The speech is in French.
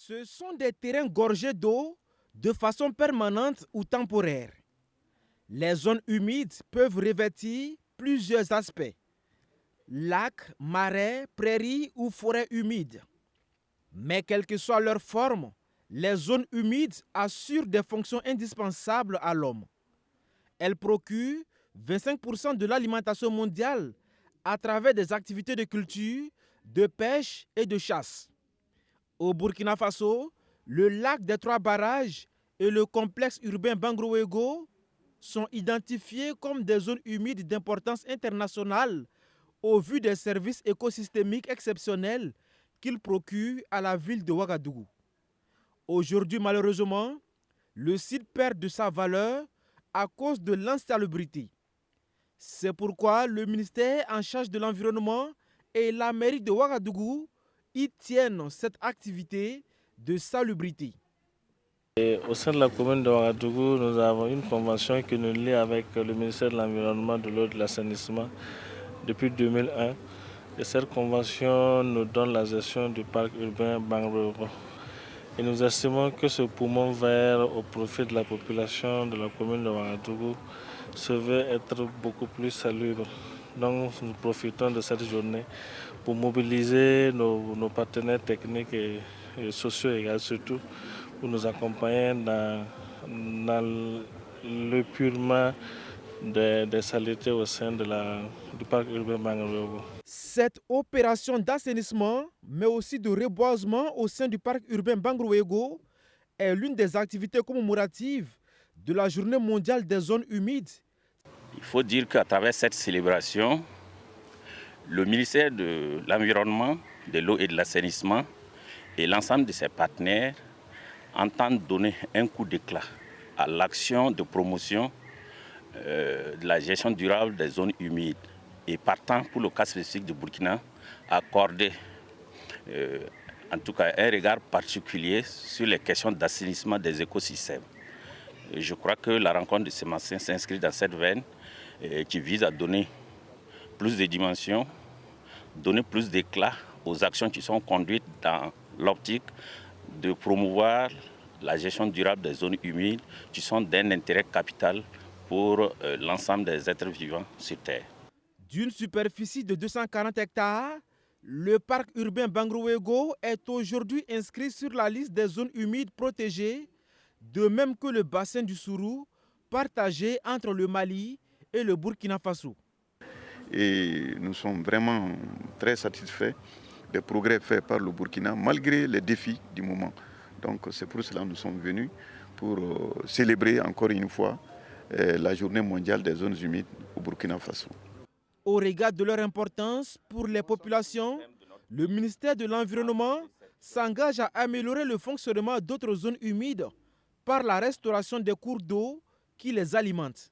Ce sont des terrains gorgés d'eau de façon permanente ou temporaire. Les zones humides peuvent revêtir plusieurs aspects: lacs, marais, prairies ou forêts humides. Mais quelle que soit leur forme, les zones humides assurent des fonctions indispensables à l'homme. Elles procurent 25% de l'alimentation mondiale à travers des activités de culture, de pêche et de chasse. Au Burkina Faso, le lac des Trois Barrages et le complexe urbain Bangroego sont identifiés comme des zones humides d'importance internationale au vu des services écosystémiques exceptionnels qu'ils procurent à la ville de Ouagadougou. Aujourd'hui, malheureusement, le site perd de sa valeur à cause de l'insalubrité. C'est pourquoi le ministère en charge de l'environnement et la mairie de Ouagadougou y tiennent cette activité de salubrité. Et au sein de la commune de Ouagadougou, nous avons une convention qui nous lie avec le ministère de l'Environnement, de l'eau et de l'assainissement depuis 2001. Et cette convention nous donne la gestion du parc urbain Bangroego. Et nous estimons que ce poumon vert au profit de la population de la commune de Ouagadougou se veut être beaucoup plus salubre. Donc nous profitons de cette journée pour mobiliser nos partenaires techniques et sociaux également, surtout pour nous accompagner dans l'épurement des saletés au sein du parc urbain Bangroego. Cette opération d'assainissement, mais aussi de reboisement au sein du parc urbain Bangroego est l'une des activités commémoratives de la Journée mondiale des zones humides. Il faut dire qu'à travers cette célébration, le ministère de l'Environnement, de l'eau et de l'assainissement et l'ensemble de ses partenaires entendent donner un coup d'éclat à l'action de promotion de la gestion durable des zones humides et partant pour le cas spécifique du Burkina, accorder en tout cas un regard particulier sur les questions d'assainissement des écosystèmes. Et je crois que la rencontre de ce matin s'inscrit dans cette veine qui vise à donner plus de dimensions, donner plus d'éclat aux actions qui sont conduites dans l'optique de promouvoir la gestion durable des zones humides qui sont d'un intérêt capital pour l'ensemble des êtres vivants sur Terre. D'une superficie de 240 hectares, le parc urbain Bangroego est aujourd'hui inscrit sur la liste des zones humides protégées, de même que le bassin du Sourou, partagé entre le Mali et le Burkina Faso. Et nous sommes vraiment très satisfaits des progrès faits par le Burkina, malgré les défis du moment. Donc c'est pour cela que nous sommes venus pour célébrer encore une fois la journée mondiale des zones humides au Burkina Faso. Au regard de leur importance pour les populations, le ministère de l'Environnement s'engage à améliorer le fonctionnement d'autres zones humides par la restauration des cours d'eau qui les alimentent.